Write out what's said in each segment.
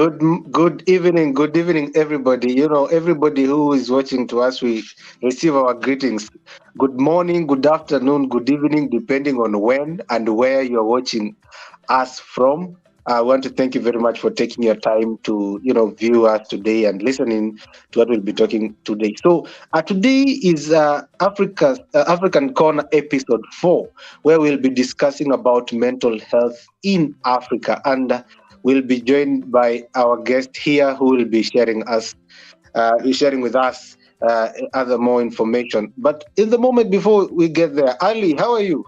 Good evening, everybody. Everybody who is watching to us, we receive our greetings. Good morning, good afternoon, good evening, depending on when and where you're watching us from. I want to thank you very much for taking your time to, view us today and listening to what we'll be talking today. So, today is African Corner episode 4, where we'll be discussing about mental health in Africa, and we'll be joined by our guest here who will be sharing with us other more information. But in the moment before we get there, Ali, how are you?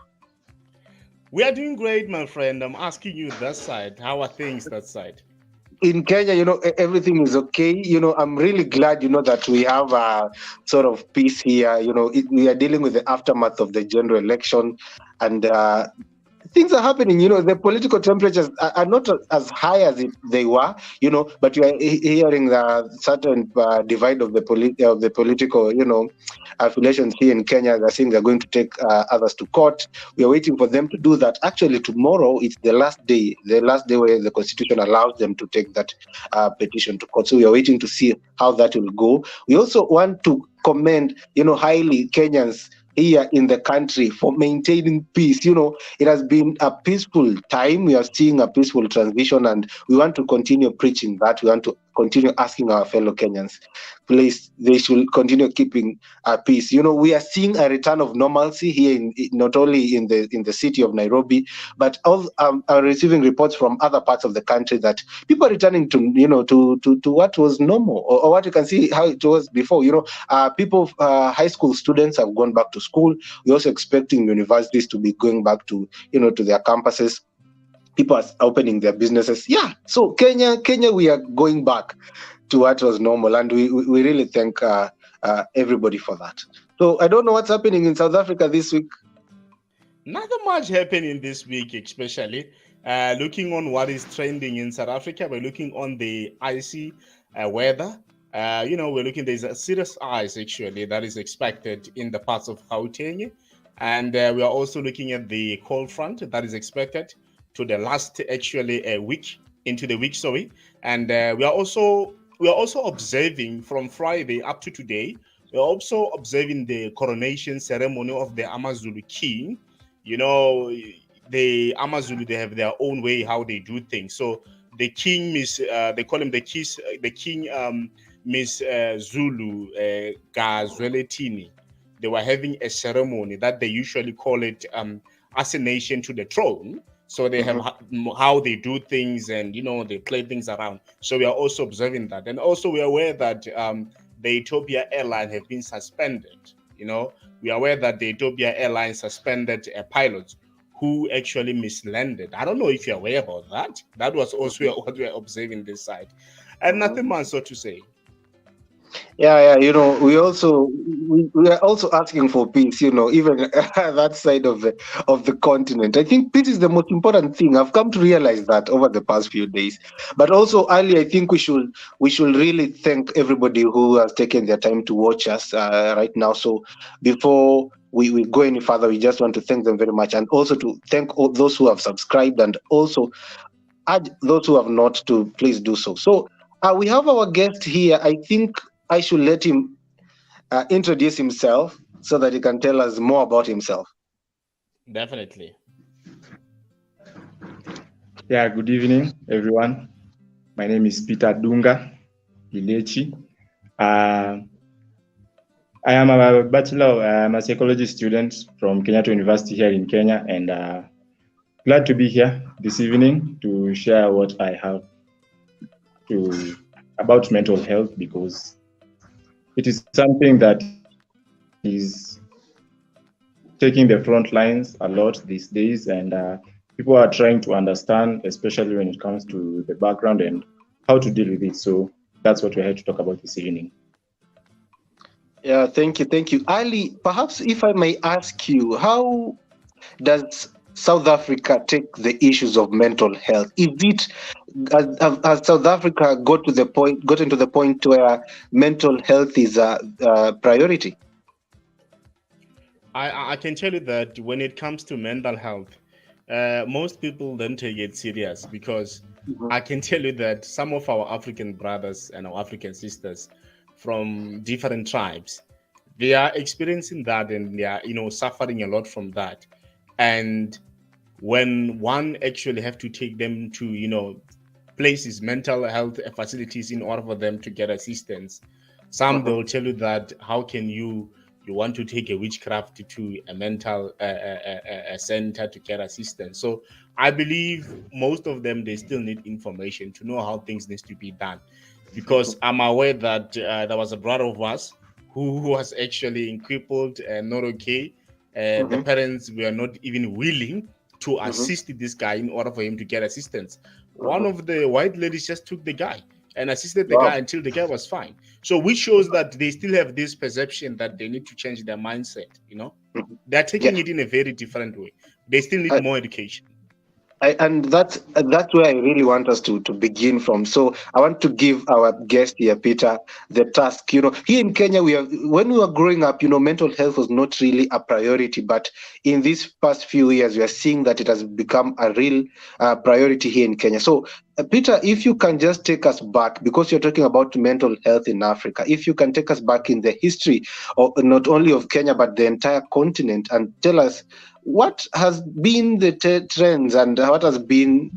We are doing great, my friend. I'm asking you that side. How are things that side? In Kenya, everything is okay. I'm really glad, that we have a sort of peace here. We are dealing with the aftermath of the general election, and things are happening. The political temperatures are not as high as they were. But you are hearing the certain divide of the political, affiliations here in Kenya. They're saying they're going to take others to court. We are waiting for them to do that. Actually, tomorrow is the last day where the constitution allows them to take that petition to court. So we are waiting to see how that will go. We also want to commend, highly Kenyans here in the country for maintaining peace. It has been a peaceful time. We are seeing a peaceful transition, and we want to continue preaching that. We want to continue asking our fellow Kenyans, please, they should continue keeping peace. We are seeing a return of normalcy here, not only in the city of Nairobi, but also are receiving reports from other parts of the country that people are returning to, to what was normal, or what you can see how it was before. High school students have gone back to school. We're also expecting universities to be going back to, to their campuses. People are opening their businesses. Yeah. So Kenya, we are going back to what was normal, and we really thank everybody for that. So I don't know what's happening in South Africa this week. Nothing much happening this week, especially looking on what is trending in South Africa. We're looking on the icy weather. We're looking, there's a serious ice actually that is expected in the parts of Gauteng. And we are also looking at the cold front that is expected to the last actually a week into the week, sorry. And we are also observing from Friday up to today. We're also observing the coronation ceremony of the Amazulu king. The Amazulu, they have their own way how they do things. So the king they call him the king Miss Zulu Gazweletini. They were having a ceremony that they usually call it ascension to the throne. So they have how they do things, and they play things around. So we are also observing that, and also we are aware that the Ethiopia airline have been suspended. We are aware that the Ethiopia airline suspended pilots who actually mislanded. I don't know if you're aware about that. That was also what we are observing this side, and nothing more so to say. Yeah. We are also asking for peace. Even that side of the continent. I think peace is the most important thing. I've come to realize that over the past few days. But also, Ali, I think we should really thank everybody who has taken their time to watch us right now. So before we go any further, we just want to thank them very much, and also to thank all those who have subscribed, and also urge those who have not to please do so. So we have our guest here. I think I should let him introduce himself so that he can tell us more about himself. Definitely. Yeah, good evening, everyone. My name is Peter Dunga Gilechi. I am a bachelor, I'm a psychology student from Kenyatta University here in Kenya, and glad to be here this evening to share what I have about mental health, because it is something that is taking the front lines a lot these days, and people are trying to understand, especially when it comes to the background and how to deal with it. So that's what we're here to talk about this evening. Yeah, thank you. Ali, perhaps if I may ask you, how does South Africa take the issues of mental health? Has South Africa gotten to the point where mental health is a priority? I can tell you that when it comes to mental health, most people don't take it serious because I can tell you that some of our African brothers and our African sisters from different tribes, they are experiencing that, and they are, suffering a lot from that. And when one actually have to take them to, places, mental health facilities, in order for them to get assistance, some they will tell you that how can you want to take a witchcraft to a mental center to get assistance. So I believe most of them, they still need information to know how things needs to be done, because I'm aware that there was a brother of us who was actually crippled and not okay. The parents were not even willing to assist this guy in order for him to get assistance. One of the white ladies just took the guy and assisted the guy until the guy was fine. So which shows that they still have this perception that they need to change their mindset. They're taking it in a very different way. They still need more education. And that's where I really want us to begin from. So I want to give our guest here, Peter, the task. Here in Kenya, when we were growing up, mental health was not really a priority. But in these past few years, we are seeing that it has become a real priority here in Kenya. So, Peter, if you can just take us back, because you're talking about mental health in Africa, if you can take us back in the history of not only of Kenya but the entire continent, and tell us what has been the trends and what has been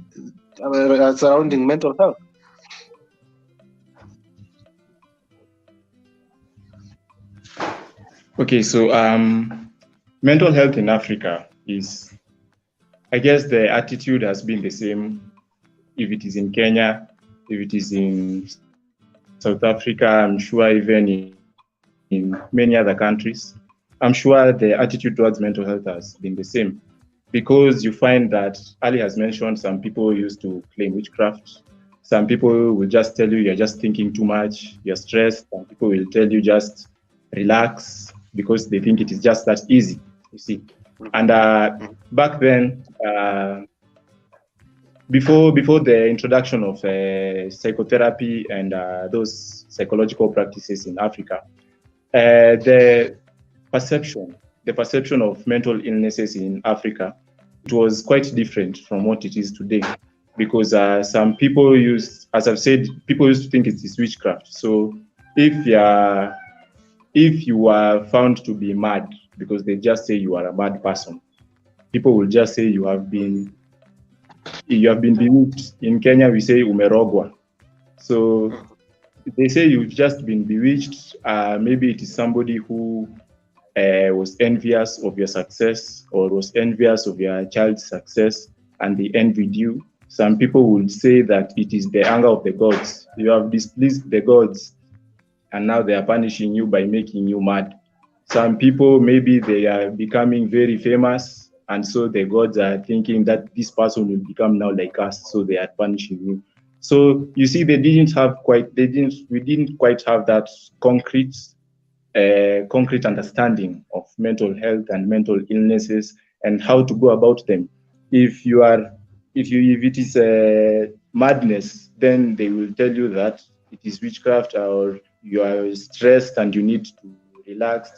surrounding mental health. Okay, so mental health in Africa is, I guess the attitude has been the same if it is in Kenya, if it is in South Africa, I'm sure even in many other countries. I'm sure the attitude towards mental health has been the same, because you find that Ali has mentioned some people used to claim witchcraft. Some people will just tell you you're just thinking too much, you're stressed. Some people will tell you just relax because they think it is just that easy, you see. And back then, before the introduction of psychotherapy and those psychological practices in Africa, the perception of mental illnesses in Africa, it was quite different from what it is today, because some people as I've said, people used to think it is witchcraft. So if you are found to be mad, because they just say you are a mad person, people will just say you have been bewitched. In Kenya, we say umerogwa. So they say you've just been bewitched. Maybe it is somebody who was envious of your success or was envious of your child's success, and they envied you. Some people would say that it is the anger of the gods. You have displeased the gods, and now they are punishing you by making you mad. Some people, maybe they are becoming very famous, and so the gods are thinking that this person will become now like us, so they are punishing you. So you see, we didn't quite have that concrete understanding of mental health and mental illnesses and how to go about them. If it is madness, then they will tell you that it is witchcraft, or you are stressed and you need to relax.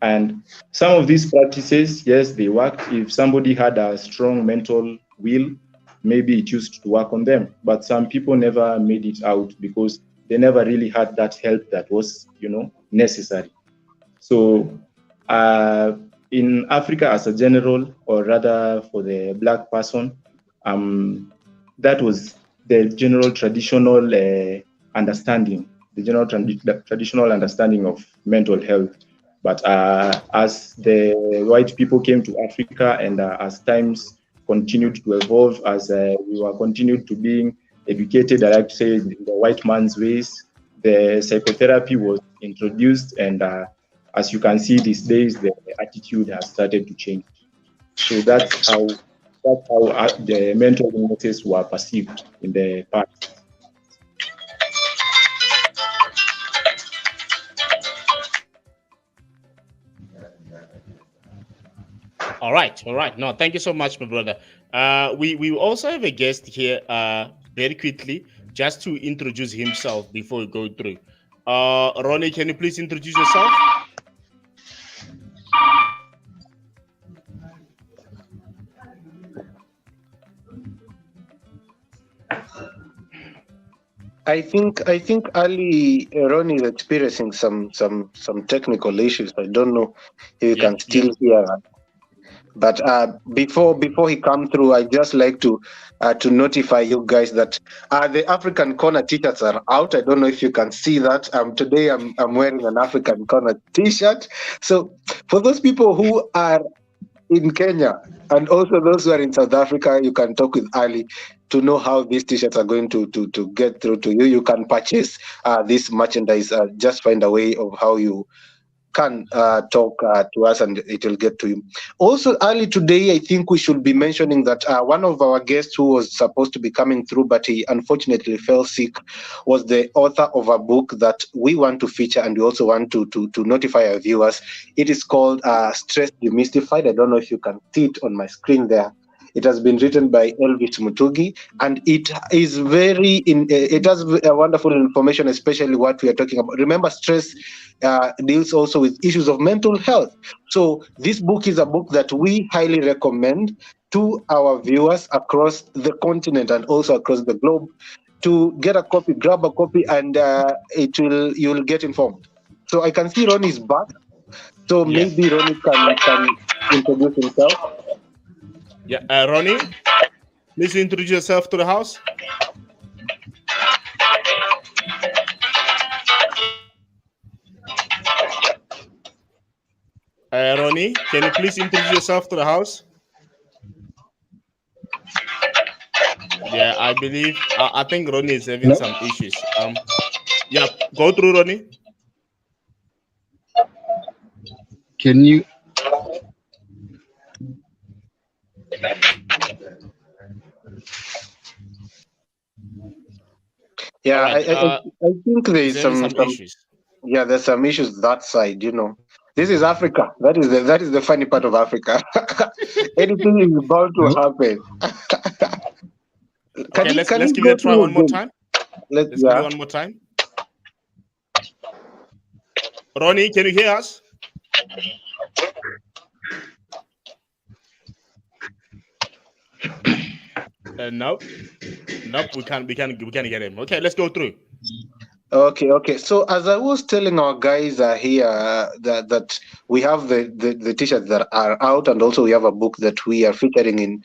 And some of these practices, yes, they worked. If somebody had a strong mental will, maybe it used to work on them. But some people never made it out because they never really had that help that was, necessary. So in Africa as a general, or rather for the Black person, that was the general traditional understanding, traditional understanding of mental health. But as the white people came to Africa, and as times continued to evolve, as we were continued to being educated, I like to say, in the white man's ways, the psychotherapy was introduced, and as you can see these days, the attitude has started to change. So that's how the mental illnesses were perceived in the past. All right. No, thank you so much, my brother. We also have a guest here. Very quickly, just to introduce himself before we go through. Ronnie, can you please introduce yourself? I think Ali Ron is experiencing some technical issues. I don't know if you Yep, can yep. still hear us. But before he come through, I just like to notify you guys that the African Corner t-shirts are out. I don't know if you can see that. Today I'm wearing an African Corner t-shirt. So for those people who are in Kenya and also those who are in South Africa, you can talk with Ali to know how these t-shirts are going to get through to you. You can purchase this merchandise. Just find a way of how you can talk to us and it will get to you. Also, early today, I think we should be mentioning that one of our guests who was supposed to be coming through, but he unfortunately fell sick, was the author of a book that we want to feature and we also want to notify our viewers. It is called Stress Demystified. I don't know if you can see it on my screen there. It has been written by Elvis Mutugi, and it is it has a wonderful information, especially what we are talking about. Remember, stress deals also with issues of mental health. So this book is a book that we highly recommend to our viewers across the continent and also across the globe. To get a copy, grab a copy, and you'll get informed. So I can see Ronnie is back. So Yeah, maybe Ronnie can introduce himself. yeah. Ronnie, please introduce yourself to the house. Ronnie, can you please introduce yourself to the house? Yeah, I believe. I think Ronnie is having Hello? some issues. Yeah, go through, Ronnie. Can you? All Yeah, right. I think there He's is having some some issues. yeah, there's some issues that side. This is Africa. That is the funny part of Africa. Anything is about to Hello? happen. Can Okay, you let's can let's you give it go a try through one more again? time. Let's give it Yeah. one more time. Ronnie, can you hear us? Nope, nope. We can't get him. Okay, let's go through. Okay. So as I was telling our guys here that we have the t-shirts that are out, and also we have a book that we are featuring in.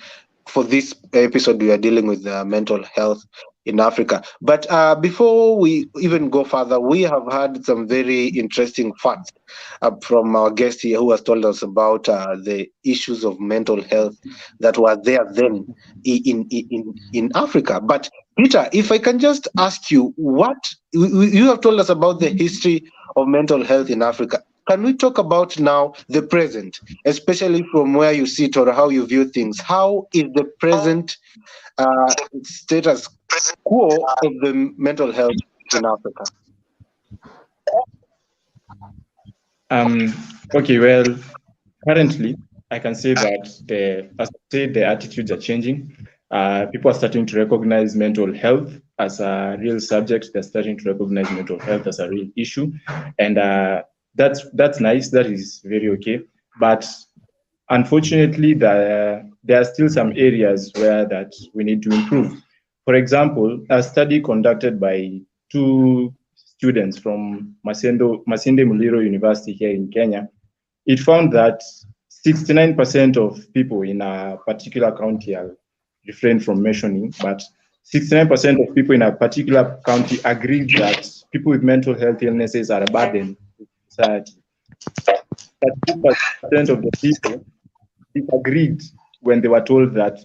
For this episode, we are dealing with mental health in Africa. But before we even go further, we have had some very interesting facts from our guest here, who has told us about the issues of mental health that were there then in Africa. But Peter, if I can just ask you, you have told us about the history of mental health in Africa. Can we talk about now the present, especially from where you sit or how you view things? How is the present status quo of the mental health in Africa? Okay, well, currently, I can say that as I said, the attitudes are changing. People are starting to recognize mental health as a real subject. They're starting to recognize mental health as a real issue, and that's nice. That is very okay. But unfortunately, there are still some areas where that we need to improve. For example, a study conducted by two students from Masinde Muliro University here in Kenya, it found that 69% of people in a particular county, I'll refrain from mentioning, but 69% of people in a particular county agreed that people with mental health illnesses are a burden to society. 32% of the people disagreed when they were told that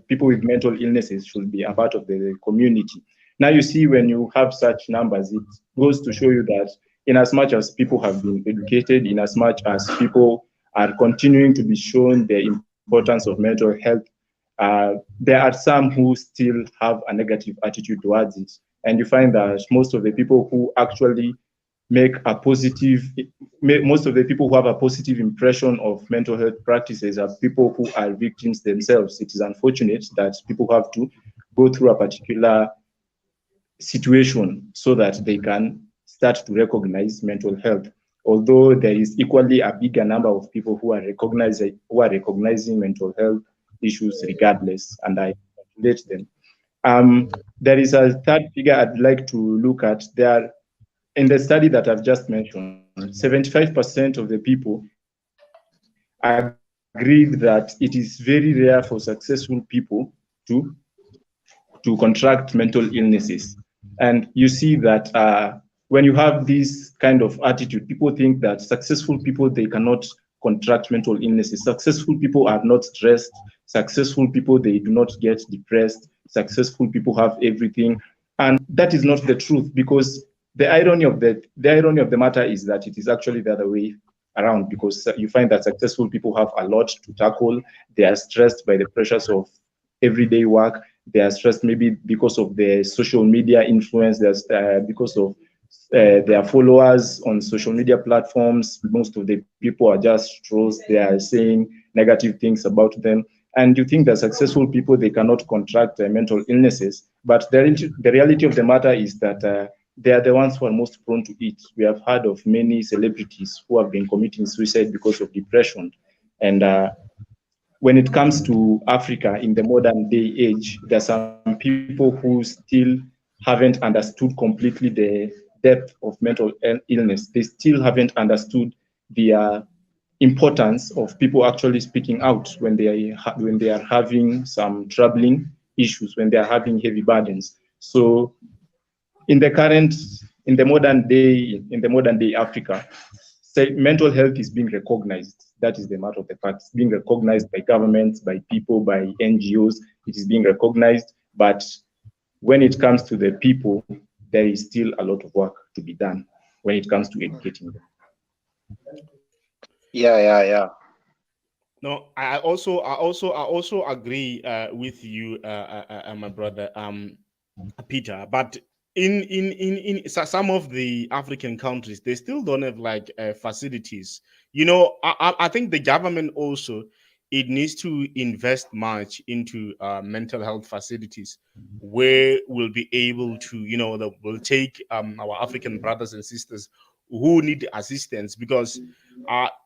people with mental illnesses should be a part of the community. Now you see, when you have such numbers, it goes to show you that in as much as people have been educated, in as much as people are continuing to be shown the importance of mental health, there are some who still have a negative attitude towards it. And you find that most of the people who actually most of the people who have a positive impression of mental health practices are people who are victims themselves. It is unfortunate that people have to go through a particular situation so that they can start to recognize mental health. Although there is equally a bigger number of people who are recognizing mental health issues regardless, and I congratulate them. There is a third figure I'd like to look at. There, in the study that I've just mentioned, 75% of the people agreed that it is very rare for successful people to contract mental illnesses. And you see that when you have this kind of attitude, people think that successful people, they cannot contract mental illnesses. Successful people are not stressed. Successful people, they do not get depressed. Successful people have everything. And that is not the truth, because the irony of the matter is that it is actually the other way around, because you find that successful people have a lot to tackle. They are stressed by the pressures of everyday work. They are stressed maybe because of the social media influence. There's because of their followers on social media platforms. Most of the people are just trolls. They are saying negative things about them. And you think that successful people, they cannot contract mental illnesses. But the reality of the matter is that they are the ones who are most prone to it. We have heard of many celebrities who have been committing suicide because of depression. And when it comes to Africa in the modern day age, there are some people who still haven't understood completely the depth of mental illness. They still haven't understood the importance of people actually speaking out when they are having some troubling issues, when they are having heavy burdens. So in the modern day Africa, say mental health is being recognized. That is the matter of the fact. It's being recognized by governments, by people, by NGOs. It is being recognized. But when it comes to the people, there is still a lot of work to be done when it comes to educating them. Yeah. No, I also agree with you, my brother, Peter. But in some of the African countries, they still don't have like facilities. You know, I think the government also, it needs to invest much into mental health facilities where we'll be able to, you know, that will take our African brothers and sisters who need assistance, because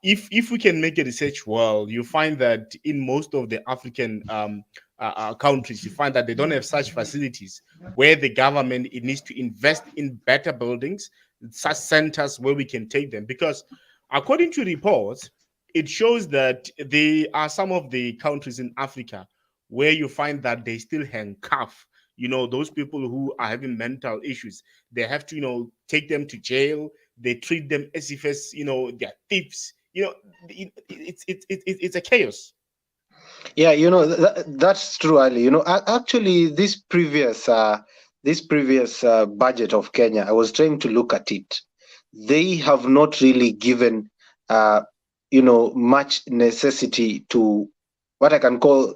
if we can make a research well, you find that in most of the African countries, you find that they don't have such facilities where the government, it needs to invest in better buildings, such centers where we can take them. Because according to reports, it shows that there are some of the countries in Africa where you find that they still handcuff, you know, those people who are having mental issues. They have to, you know, take them to jail. They treat them as if as, you know, they're thieves. You know, it's a chaos. Yeah, you know, that's true, Ali. You know, actually, this previous budget of Kenya, I was trying to look at it. They have not really given, you know, much necessity to what I can call,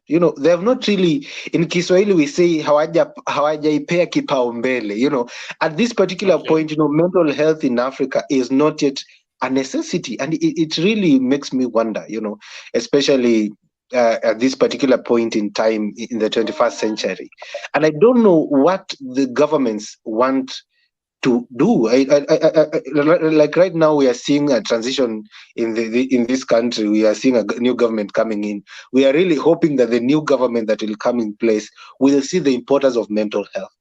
you know, they have not really, in Kiswahili we say hawajaipea kipaumbele. You know, at this particular point, you know, mental health in Africa is not yet a necessity, and it really makes me wonder, you know, especially at this particular point in time in the 21st century. And I don't know what the governments want to do. Like right now, we are seeing a transition in this country. We are seeing a new government coming in. We are really hoping that the new government that will come in place will see the importance of mental health.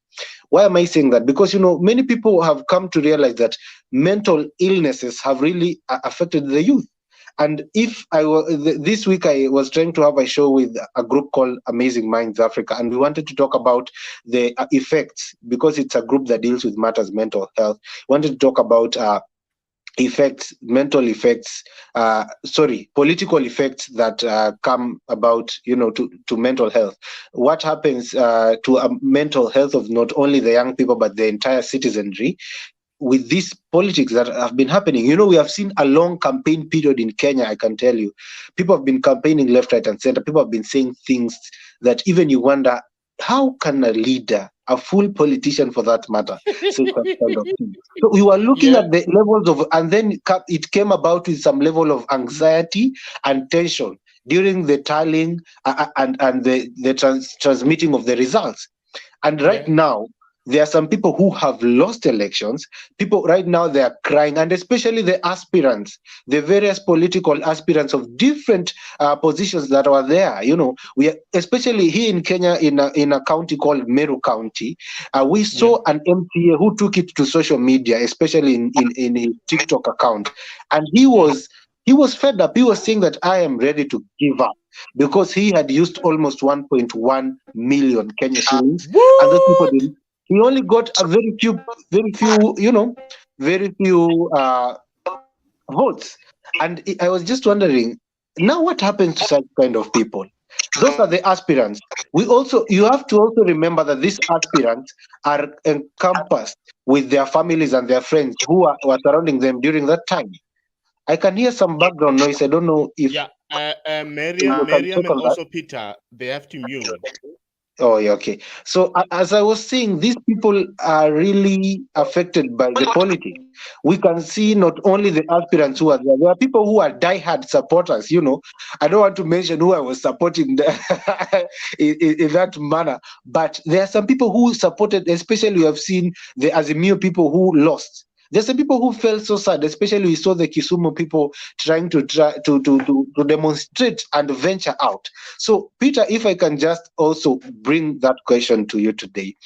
Why am I saying that? Because, you know, many people have come to realize that mental illnesses have really affected the youth. And if I were this week, I was trying to have a show with a group called Amazing Minds Africa, and we wanted to talk about the effects, because it's a group that deals with matters mental health. We wanted to talk about effects, mental effects, political effects that come about, you know, to mental health. What happens to a mental health of not only the young people but the entire citizenry with these politics that have been happening? You know, we have seen a long campaign period in Kenya. I can tell you, people have been campaigning left, right, and center. People have been saying things that even you wonder, how can a leader, a full politician for that matter, say that kind of thing? So we were looking at the levels of, and then it came about with some level of anxiety and tension during the tallying and the transmitting of the results. And right now, there are some people who have lost elections. People right now, they are crying, and especially the aspirants, the various political aspirants of different positions that were there. We are, especially here in Kenya, in a county called Meru County, we saw an MTA who took it to social media, especially in his TikTok account, and he was fed up. He was saying that I am ready to give up, because he had used almost 1.1 million Kenya shillings, and those people didn't. He only got a very few, votes. And I was just wondering, now what happens to such kind of people? Those are the aspirants. You have to also remember that these aspirants are encompassed with their families and their friends who were surrounding them during that time. I can hear some background noise. I don't know if Miriam and also Peter, they have to mute. Oh, yeah, okay. So as I was saying, these people are really affected by the politics. We can see not only the aspirants who are there. There are people who are diehard supporters. I don't want to mention who I was supporting in that manner, but there are some people who supported. Especially, we have seen the Azimio people who lost. There's some people who felt so sad, especially we saw the Kisumu people trying to demonstrate and venture out. So, Peter, if I can just also bring that question to you today,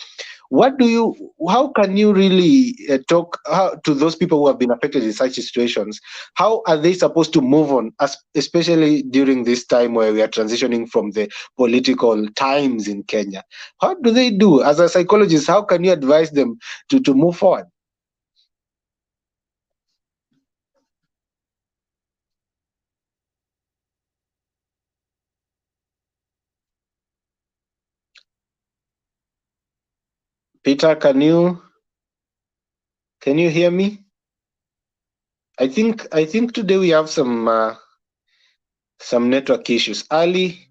how can you really talk to those people who have been affected in such situations? How are they supposed to move on, especially during this time where we are transitioning from the political times in Kenya? How do they do? As a psychologist, how can you advise them to move forward? Peter, can you hear me? I think today we have some network issues. Ali,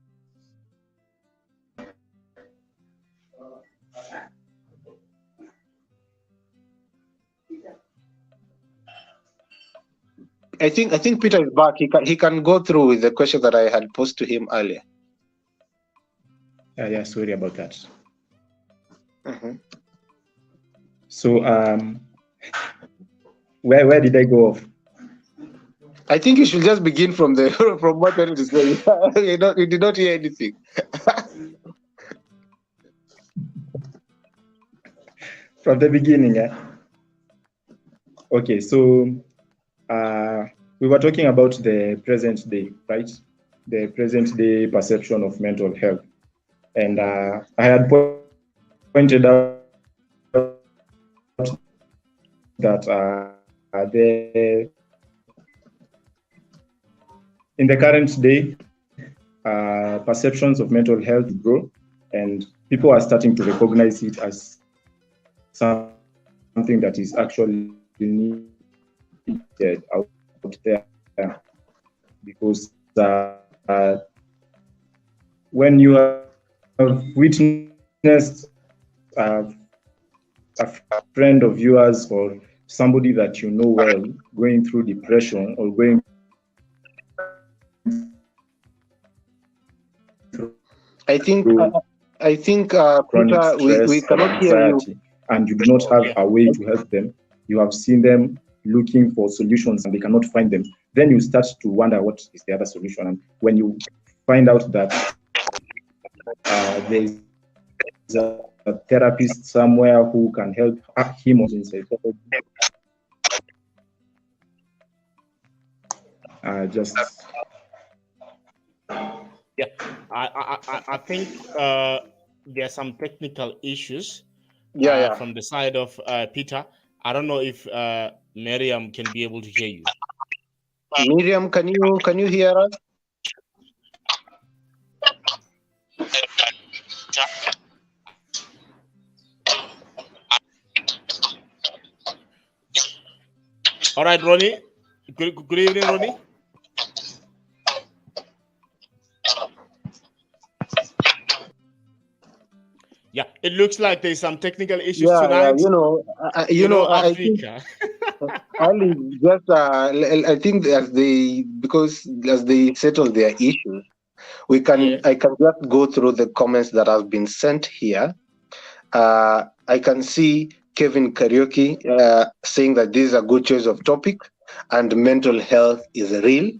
I think Peter is back. He can go through with the question that I had posed to him earlier. Yeah, sorry about that. Mm-hmm. So where did I go off? I think you should just begin from what I wanted to say. You did not hear anything. From the beginning, yeah. Okay, so we were talking about the present day, right? The present day perception of mental health, and I had pointed out that in the current day, perceptions of mental health grow, and people are starting to recognize it as something that is actually needed out there, because when you have witnessed a friend of yours or somebody that you know well going through depression or going through Peter, we cannot hear you, and you do not have a way to help them. You have seen them looking for solutions and they cannot find them. Then you start to wonder what is the other solution. And when you find out that there is a therapist somewhere who can help him in psychology, I think there are some technical issues from the side of Peter. I don't know if Miriam can be able to hear you. Miriam, can you hear us? All right, Ronnie. Good evening, Ronnie. Yeah, it looks like there's some technical issues tonight. I think Ali just I think as they settle their issues, I can just go through the comments that have been sent here. I can see Kevin Karaoke saying that this is a good choice of topic and mental health is real.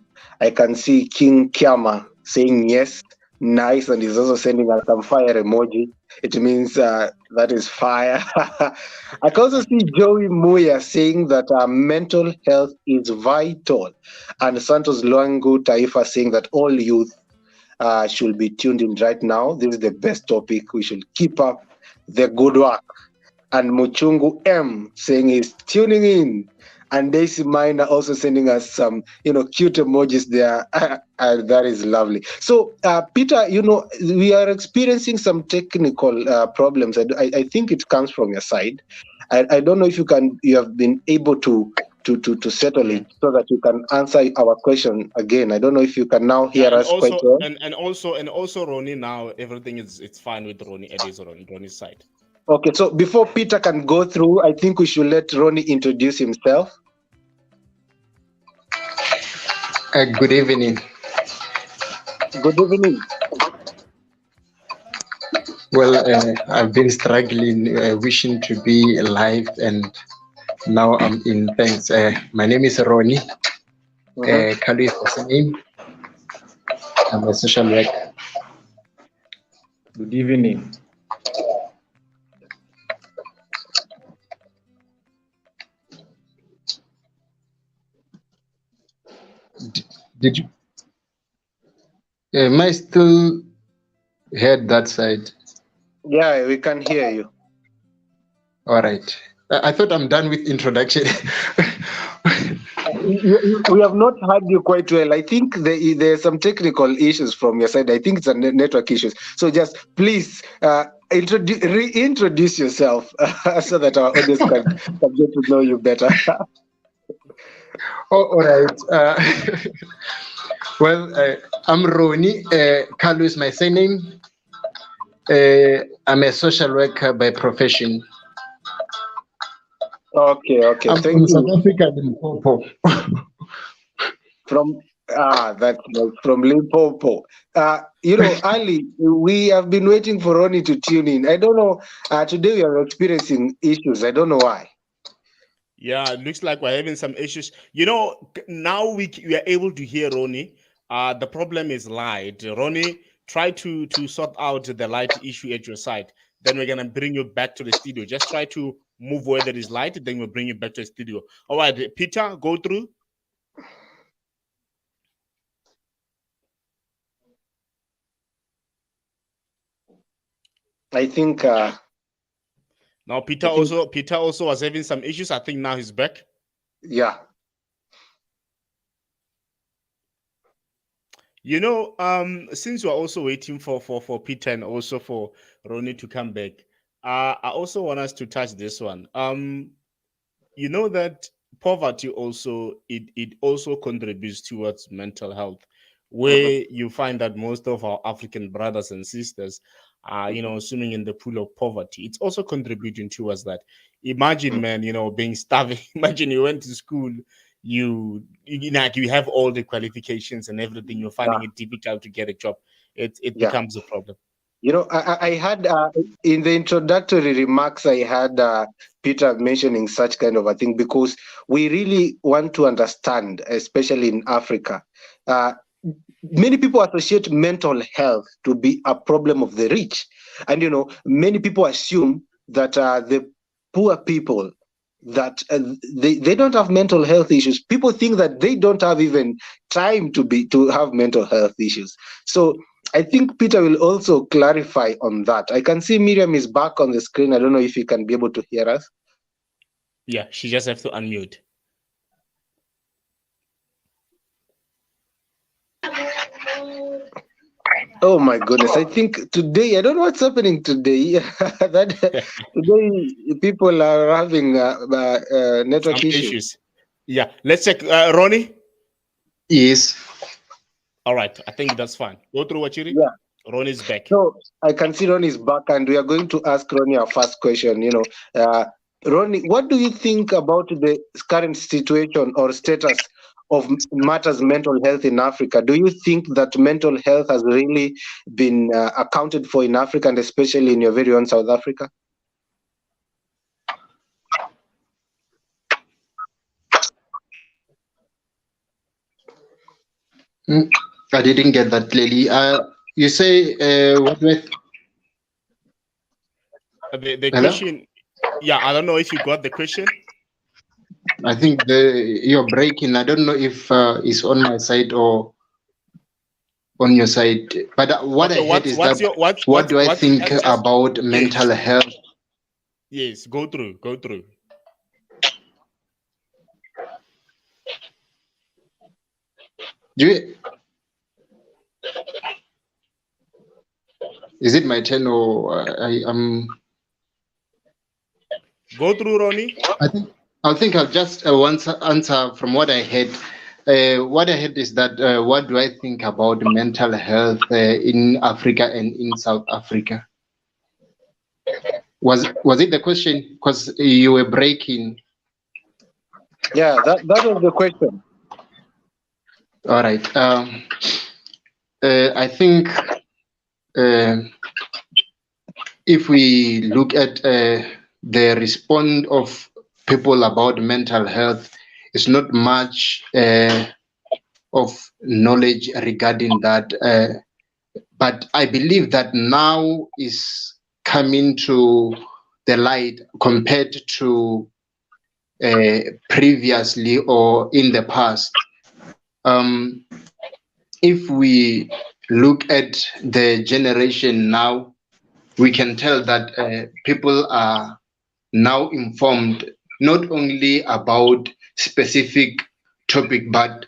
I can see King Kiama saying yes, nice, and he's also sending us some fire emoji. It means that is fire. I can also see Joey Muya saying that mental health is vital, and Santos Luangu Taifa saying that all youth should be tuned in right now. This is the best topic. We should keep up the good work. And Muchungu M saying he's tuning in. And Daisy Minor also sending us some, cute emojis there. And that is lovely. So, Peter, we are experiencing some technical problems. I think it comes from your side. I don't know if you have been able to settle it so that you can answer our question again. I don't know if you can now hear us quite well. And also Ronnie, now everything it's fine with Ronnie. It is on Ronnie's side. Okay, so before Peter can go through, I think we should let Ronnie introduce himself. Good evening. Good evening. Well, I've been struggling, wishing to be alive, and now I'm in. Thanks. My name is Ronnie. Kalu is the name. I'm a social worker. Good evening. Did you? Am I still heard that side? Yeah, we can hear you. All right. I thought I'm done with introduction. We have not heard you quite well. I think there's some technical issues from your side. I think it's a network issues. So just please reintroduce yourself so that our audience can get to know you better. All right. Well, I'm Ronnie. Kalu is my surname. I'm a social worker by profession. Okay. I'm Thank from you. South Africa, Limpopo. From Limpopo. Ali, we have been waiting for Ronnie to tune in. I don't know. Today we are experiencing issues. I don't know why. Yeah, it looks like we're having some issues. Now we are able to hear Ronnie. The problem is light. Ronnie, try to sort out the light issue at your side. Then we're gonna bring you back to the studio. Just try to move where there is light. Then we'll bring you back to the studio. All right, Peter, go through. I think. Now Peter also was having some issues. I think now he's back. Yeah. Since we're also waiting for Peter and also for Ronnie to come back, I also want us to touch this one. You know that poverty also it also contributes towards mental health, where you find that most of our African brothers and sisters are, swimming in the pool of poverty. It's also contributing towards that. Imagine, man, being starving. Imagine you went to school, you have all the qualifications and everything. You're finding it difficult to get a job. It becomes a problem. I had in the introductory remarks, I had Peter mentioning such kind of a thing because we really want to understand, especially in Africa. Many people associate mental health to be a problem of the rich. And, many people assume that the poor people, that they don't have mental health issues. People think that they don't have even time to have mental health issues. So I think Peter will also clarify on that. I can see Miriam is back on the screen. I don't know if you can be able to hear us. Yeah, she just has to unmute. Oh my goodness! I think today, I don't know what's happening today. Today people are having network issues. Yeah, let's check. Ronnie. Yes. All right, I think that's fine. Go through Wachira. Yeah. Ronnie's back. So I can see Ronnie's back, and we are going to ask Ronnie our first question. Ronnie, what do you think about the current situation or status of matters mental health in Africa? Do you think that mental health has really been accounted for in Africa, and especially in your very own South Africa? I didn't get that clearly. You say what with? The Hello? question, yeah, I don't know if you got the question. I think you're breaking. I don't know if it's on my side or on your side. But what Okay, I heard is that what what do I think just about yeah, mental health? yes, go through. Do you, is it my turn or I am? Go through, Ronnie. I think I'll just answer from what I heard. What I heard is that what do I think about mental health in Africa and in South Africa? Was it the question? Because you were breaking. Yeah, that was the question. All right. I think if we look at the response of people about mental health, it's not much of knowledge regarding that. But I believe that now is coming to the light compared to previously or in the past. If we look at the generation now, we can tell that people are now informed not only about specific topic, but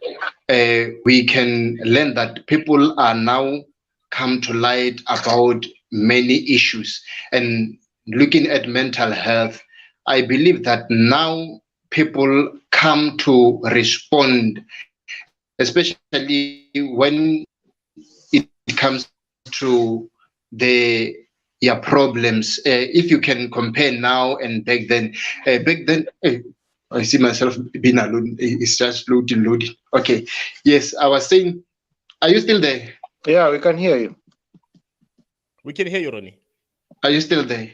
we can learn that people are now come to light about many issues. And looking at mental health, I believe that now people come to respond, especially when it comes to the problems. If you can compare now and back then, I see myself being alone. It's just loading. Okay. Yes, I was saying, are you still there? Yeah, we can hear you. We can hear you, Ronnie. Are you still there?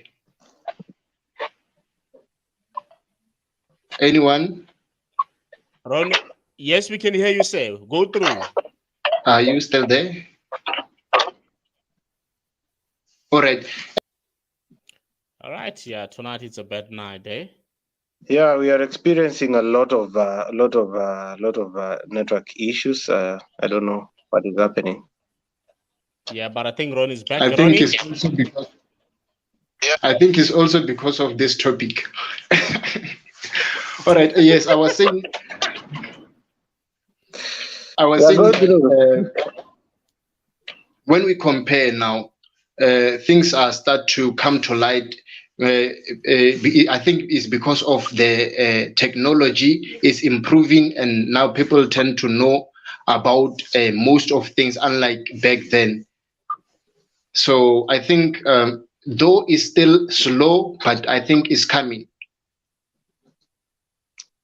Anyone? Ronnie, yes, we can hear you, sir. Go through. Are you still there? All right. All right, yeah, tonight it's a bad night, eh? Yeah, we are experiencing a lot of network issues. I don't know what is happening. Yeah, but I think Ronnie's back. I think it's also because of this topic. All right. Yes, I was saying that when we compare now, things are start to come to light. I think it's because of the technology is improving, and now people tend to know about most of things, unlike back then. So I think, though it's still slow, but I think it's coming.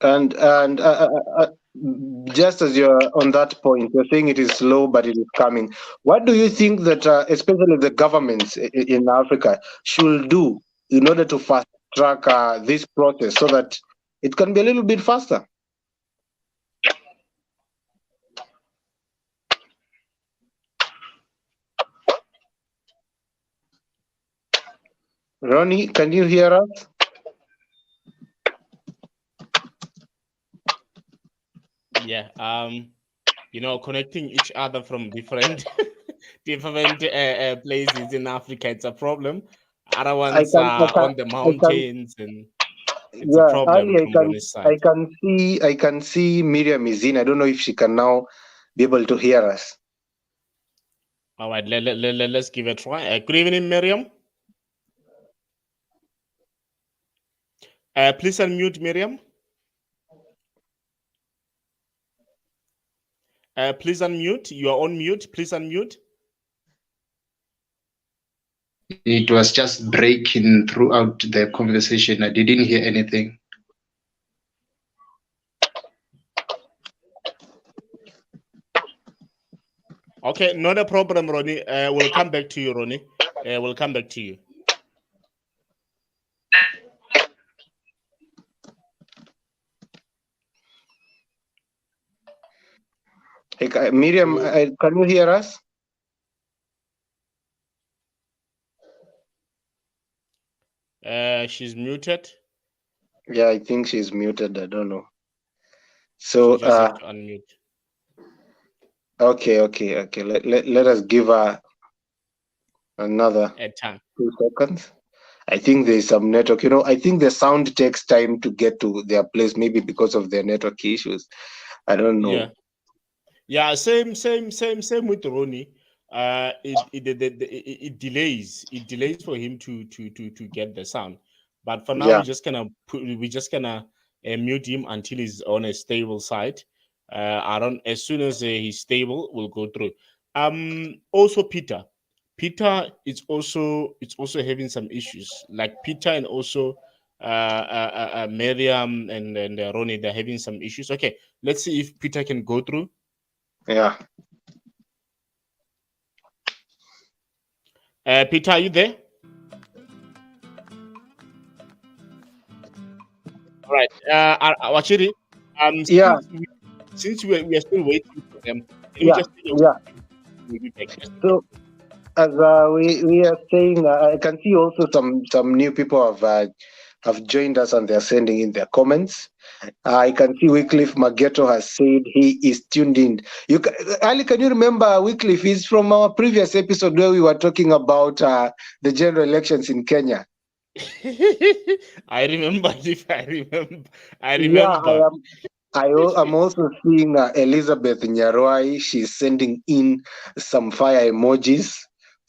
And just as you're on that point, you're saying it is slow, but it is coming. What do you think that, especially the governments in Africa, should do in order to fast track this process so that it can be a little bit faster? Ronnie, can you hear us? Yeah, connecting each other from different places in Africa, it's a problem. Other ones are on the mountains, and it's a problem from Ronnie's side. I can see Miriam is in. I don't know if she can now be able to hear us. All right, let's give it a try. Good evening, Miriam. Please unmute, Miriam. Please unmute. You are on mute. Please unmute. It was just breaking throughout the conversation. I didn't hear anything. Okay, not a problem, Ronnie. We'll come back to you, Ronnie. We'll come back to you. Hey, Miriam, can you hear us? She's muted. Yeah, I think she's muted. I don't know. So, She just have to unmute. okay. Let us give her another At time. 2 seconds. I think there's some network. I think the sound takes time to get to their place, maybe because of their network issues. I don't know. Yeah. Same with Ronnie. It delays. It delays for him to get the sound. But for now, Yeah. we're just gonna mute him until he's on a stable side. As soon as he's stable, we'll go through. Also Peter it's also having some issues. Like Peter and also Miriam and Ronnie, they're having some issues. Okay, let's see if Peter can go through. Yeah. Peter, are you there? All right. Wachiri, Yeah. since we are still waiting for them, can you Yeah. just Yeah. So, as we are saying, I can see also some new people have joined us and they're sending in their comments. I can see Wycliffe Mageto has said he is tuned in. Ali, can you remember Wycliffe? He's from our previous episode where we were talking about the general elections in Kenya. I remember. I Yeah, remember. I'm also seeing Elizabeth Nyarwai. She's sending in some fire emojis.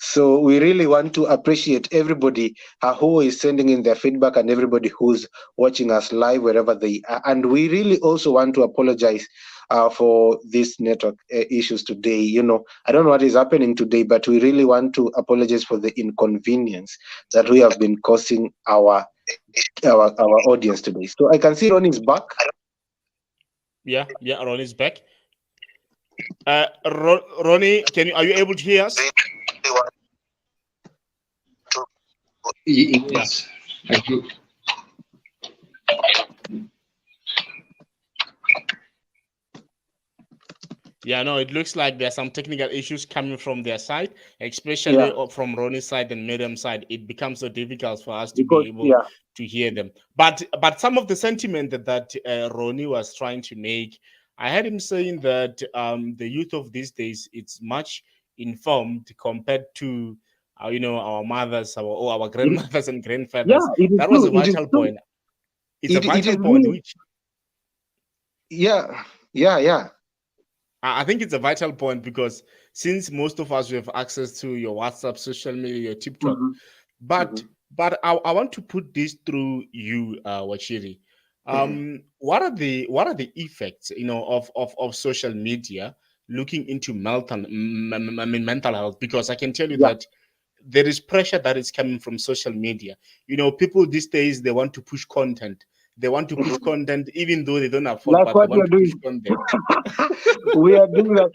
So we really want to appreciate everybody who is sending in their feedback and everybody who's watching us live wherever they are. And we really also want to apologize for these network issues today. I don't know what is happening today, but we really want to apologize for the inconvenience that we have been causing our audience today. So I can see Ronnie's back. Yeah, Ronnie's back. Ronnie, are you able to hear us? Yes, I do. Yeah, no, it looks like there's some technical issues coming from their side, especially from Ronnie's side and Miriam's side. It becomes so difficult for us to be able to hear them. But some of the sentiment that Ronnie was trying to make, I had him saying that the youth of these days, it's much informed compared to our mothers, our grandmothers and grandfathers. That was a vital point. It's a vital point, which yeah. I think it's a vital point because since most of us have access to your WhatsApp, social media, your TikTok, but I want to put this through you, Wachiri. What are the effects of social media looking into mental health? Because I can tell you that there is pressure that is coming from social media. People these days, they want to push content. They want to push content even though they don't afford, like but what they want to doing. push content. We are doing that.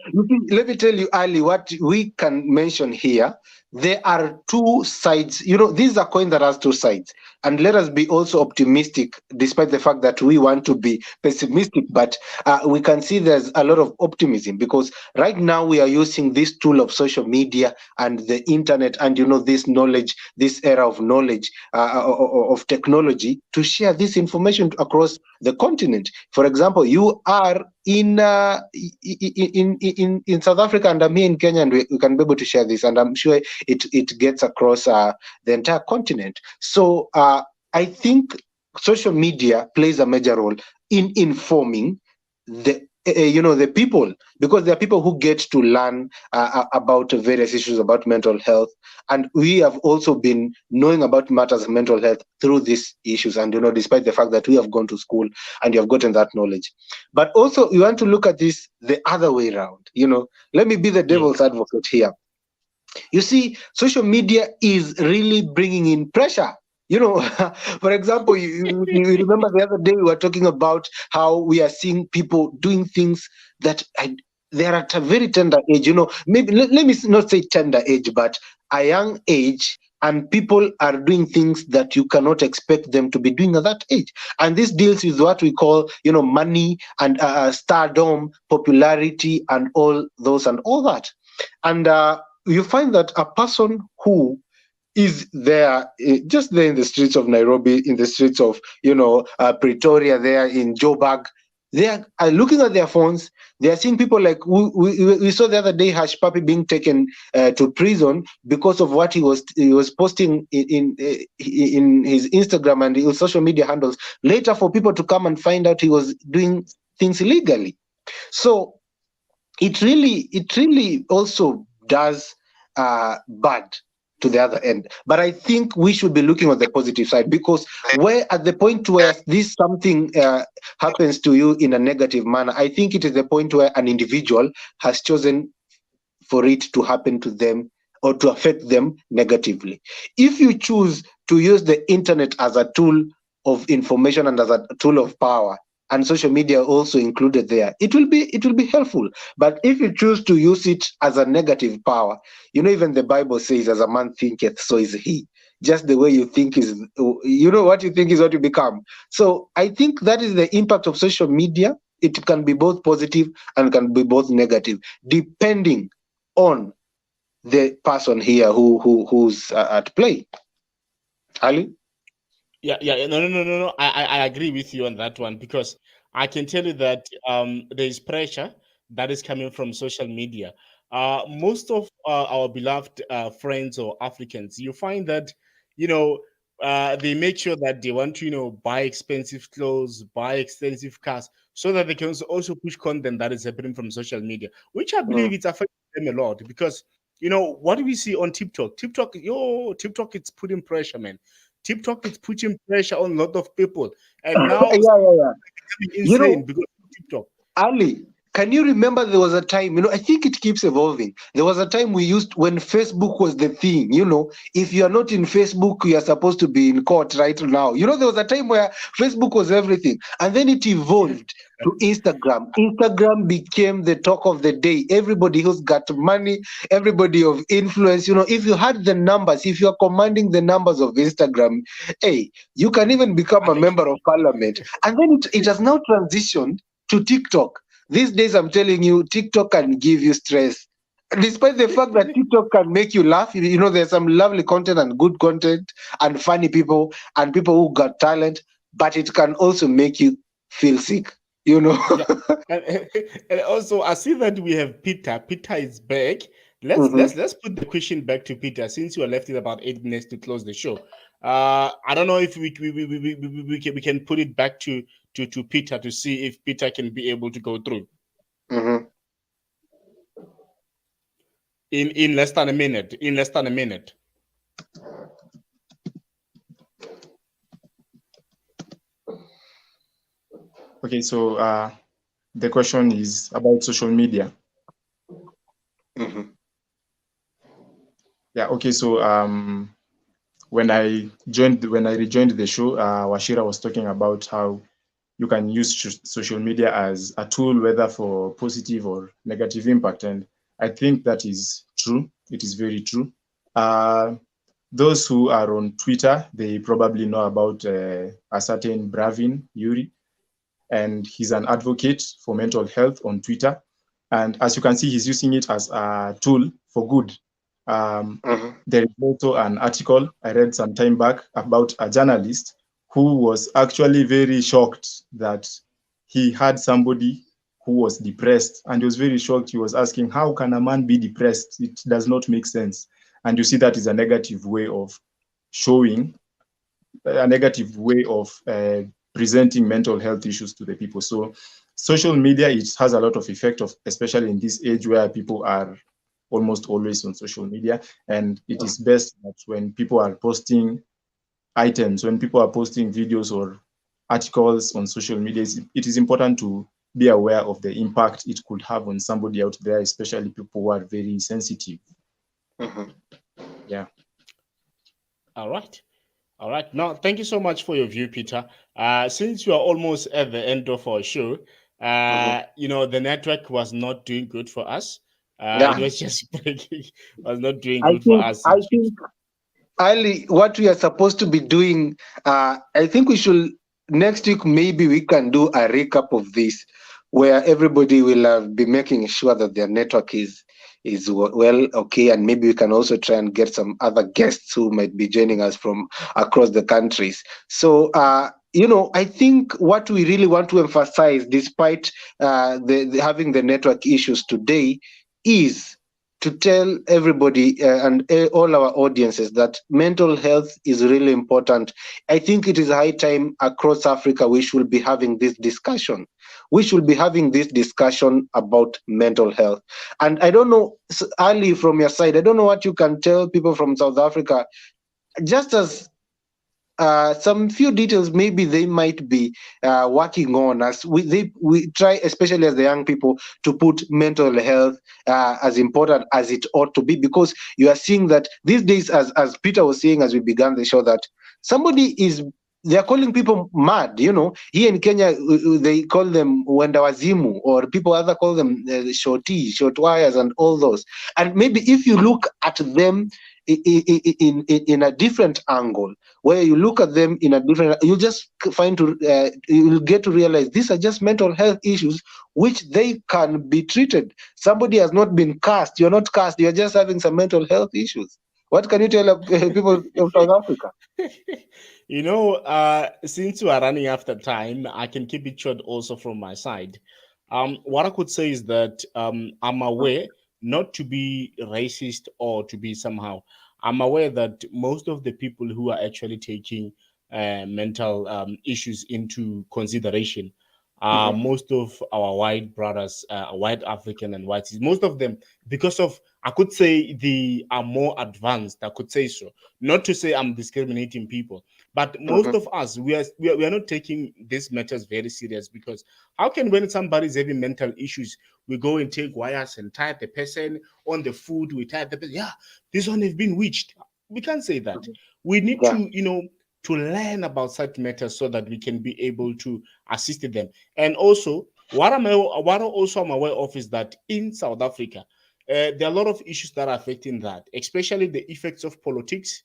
Let me tell you, Ali, what we can mention here. There are two sides. This is a coin that has two sides. And let us be also optimistic, despite the fact that we want to be pessimistic. But we can see there's a lot of optimism because right now we are using this tool of social media and the internet and, this knowledge, this era of knowledge, of technology to share this information across the continent. For example, you are in South Africa and I'm here in Kenya, and we can be able to share this, and I'm sure it gets across the entire continent. So I think social media plays a major role in informing the people, because there are people who get to learn about various issues about mental health, and we have also been knowing about matters of mental health through these issues, and despite the fact that we have gone to school and you have gotten that knowledge. But also you want to look at this the other way around. Let me be the devil's advocate here. You see, social media is really bringing in pressure. For example, you remember the other day we were talking about how we are seeing people doing things that they're at a very tender age. Maybe let me not say tender age, but a young age, and people are doing things that you cannot expect them to be doing at that age. And this deals with what we call, money and stardom, popularity, and all those and all that. And you find that a person who is there, just there in the streets of Nairobi, in the streets of, Pretoria, there in Joburg, they are looking at their phones. They are seeing people like we saw the other day, Hush Puppy being taken to prison because of what he was posting in his Instagram and his social media handles. Later, for people to come and find out he was doing things illegally. So it really also does bad to the other end. But I think we should be looking on the positive side, because where at the point where this something happens to you in a negative manner, I think it is the point where an individual has chosen for it to happen to them or to affect them negatively. If you choose to use the internet as a tool of information and as a tool of power, and social media also included there, it will be helpful. But if you choose to use it as a negative power, even the Bible says, as a man thinketh, so is he. Just the way you think is, what you think is what you become. So I think that is the impact of social media. It can be both positive and can be both negative, depending on the person here who's at play. Ali? Yeah. No. I agree with you on that one, because I can tell you that there is pressure that is coming from social media. Most of our beloved friends or Africans, you find that, they make sure that they want to, buy expensive clothes, buy expensive cars, so that they can also push content that is happening from social media, which I believe it's affecting them a lot. Because, what do we see on TikTok? TikTok, it's putting pressure, man. TikTok is putting pressure on a lot of people, and now it's Yeah. becoming You insane know, because of TikTok. Ali, can you remember there was a time, I think it keeps evolving. There was a time we used, when Facebook was the thing, if you are not in Facebook, you are supposed to be in court right now. There was a time where Facebook was everything. And then it evolved to Instagram. Instagram became the talk of the day. Everybody who's got money, everybody of influence, if you had the numbers, if you are commanding the numbers of Instagram, hey, you can even become a member of parliament. And then it has now transitioned to TikTok. These days, I'm telling you, TikTok can give you stress. Despite the fact that TikTok can make you laugh, there's some lovely content and good content and funny people and people who got talent, but it can also make you feel sick, Yeah, and, and also I see that we have Peter. Peter is back. Let's Mhm. let's let's put the question back to Peter, since you are left with about 8 minutes to close the show. I don't know if we can put it back to Peter, to see if Peter can be able to go through Mhm. in less than a minute. In less than a minute. Okay, so the question is about social media. Mhm. Yeah, okay, so when I rejoined the show, Wachira was talking about how you can use social media as a tool, whether for positive or negative impact. And I think that is true. It is very true. Those who are on Twitter, they probably know about a certain Bravin Yuri, and he's an advocate for mental health on Twitter. And as you can see, he's using it as a tool for good. Mhm. There is also an article I read some time back about a journalist who was actually very shocked that he had somebody who was depressed, and he was very shocked. He was asking, how can a man be depressed? It does not make sense. And you see that is a negative way of showing, a negative way of presenting mental health issues to the people. So social media, it has a lot of effect, of especially in this age where people are almost always on social media. And it is best that when people are posting items, when people are posting videos or articles on social media, it is important to be aware of the impact it could have on somebody out there, especially people who are very sensitive. Mhm. Yeah. All right. All right. Now, thank you so much for your view, Peter. Since you are almost at the end of our show, Mhm. the network was not doing good for us. It Yeah. was just breaking, was not doing I good for think us. I think Ali, what we are supposed to be doing, I think we should, next week, maybe we can do a recap of this, where everybody will be making sure that their network is well, okay, and maybe we can also try and get some other guests who might be joining us from across the countries. So, I think what we really want to emphasize, despite having the network issues today, is to tell everybody and all our audiences that mental health is really important. I think it is high time across Africa we should be having this discussion. We should be having this discussion about mental health. And I don't know, Ali, from your side, I don't know what you can tell people from South Africa, just as some few details maybe they might be working on, as we try, especially as the young people, to put mental health as important as it ought to be, because you are seeing that these days, as Peter was saying as we began the show, that somebody is, they are calling people mad. Here in Kenya, they call them wendawazimu, or people other call them short wires, and all those. And maybe if you look at them in a different angle, where you look at them in a different, you just you'll get to realize these are just mental health issues which they can be treated. Somebody has not been cast. You're not cast. You're just having some mental health issues. What can you tell people of South Africa? Since we are running after time, I can keep it short also from my side. What I could say is that I'm aware, not to be racist or to be somehow, I'm aware that most of the people who are actually taking mental issues into consideration are most of our white brothers, white African and whites. Most of them, because of, I could say, they are more advanced. I could say so. Not to say I'm discriminating people, but most of us, we are not taking these matters very serious, because how can, when somebody's having mental issues, we go and take wires and tie the person on the food, we tie the person, yeah, this one has been witched. We can't say that. We need to, to learn about such matters so that we can be able to assist them. And also, what I'm aware of is that in South Africa, there are a lot of issues that are affecting that, especially the effects of politics,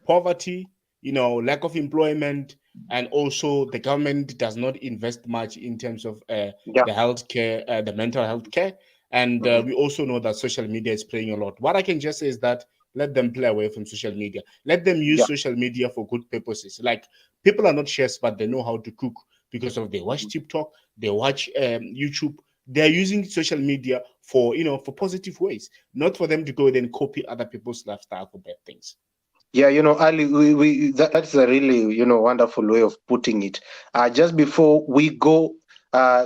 poverty, lack of employment, and also the government does not invest much in terms of the healthcare, the mental health care. And we also know that social media is playing a lot. What I can just say is that let them play away from social media. Let them use social media for good purposes. Like, people are not chefs, but they know how to cook because of they watch TikTok, they watch YouTube. They're using social media for for positive ways, not for them to go and copy other people's lifestyle for bad things. Yeah, Ali, that's a really, wonderful way of putting it. Just before we go,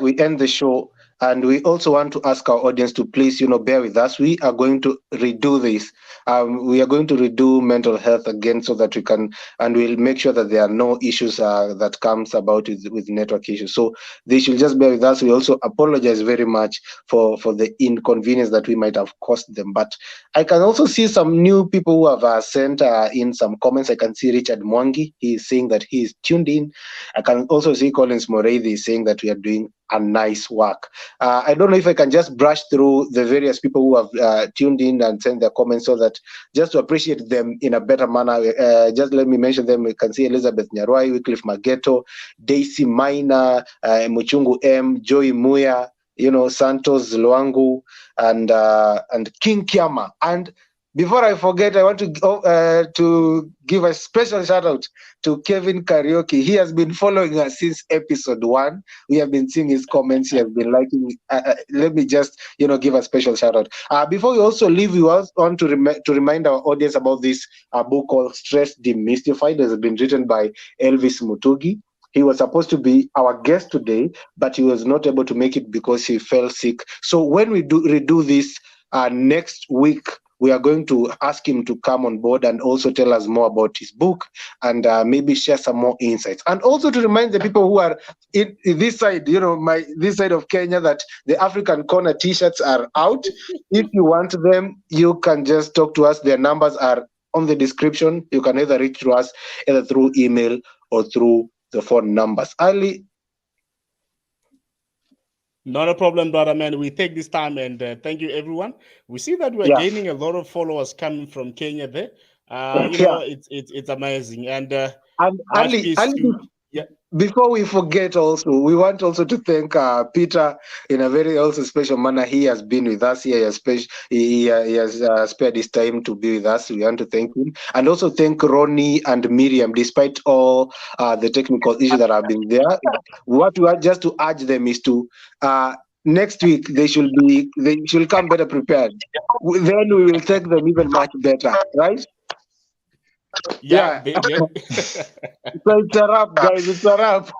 we end the show, and we also want to ask our audience to please, bear with us. We are going to redo this. We are going to redo mental health again, so that we can, and we'll make sure that there are no issues that comes about with network issues. So they should just bear with us. We also apologize very much for the inconvenience that we might have caused them. But I can also see some new people who have sent in some comments. I can see Richard Mwangi. He is saying that he is tuned in. I can also see Collins Moreidi saying that we are doing a nice work. I don't know if I can just brush through the various people who have tuned in and sent their comments, so that just to appreciate them in a better manner. Just let me mention them. You can see Elizabeth Nyarwai, Wycliffe Mageto, Daisy Maina, Muchungu M, Joy Muya, Santos Luangu, and King Kiama. And before I forget, I want to give a special shout out to Kevin Karaoke. He has been following us since episode 1. We have been seeing his comments. He has been liking. Let me just give a special shout out. Before we also leave, we also want to remind our audience about this book called Stress Demystified. It has been written by Elvis Mutugi. He was supposed to be our guest today, but he was not able to make it because he fell sick. So when we redo this next week, we are going to ask him to come on board and also tell us more about his book, and maybe share some more insights. And also to remind the people who are in this side, this side of Kenya, that the African Kona t-shirts are out. If you want them, you can just talk to us. Their numbers are on the description. You can either reach to us either through email or through the phone numbers. Ali. Not a problem, brother man. We take this time and thank you, everyone. We see that we're gaining a lot of followers coming from Kenya there. Yeah. It's amazing. And And much peace Ali, to, yeah. before we forget, also, we want also to thank Peter in a very also special manner. He has been with us here. He has spared his time to be with us. We want to thank him. And also thank Ronnie and Miriam, despite all the technical issues that have been there. What we want just to urge them is to, next week, they should come better prepared. Then we will take them even much better, right? Yeah, Yeah. So it's a wrap, guys. It's a wrap.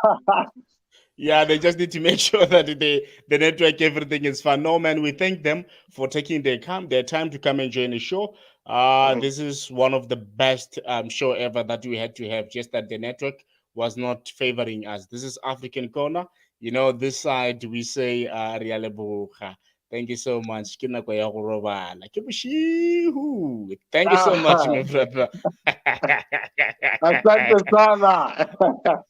yeah, they just need to make sure that the network, everything is fine. No, man, we thank them for taking their time to come and join the show. This is one of the best show ever that we had to have, just that the network was not favoring us. This is African Kona. This side we say Rialeboga. Thank you so much. Ke nako ya go robala. Ke boshigo. Thank you so much, my brother. Asante sana.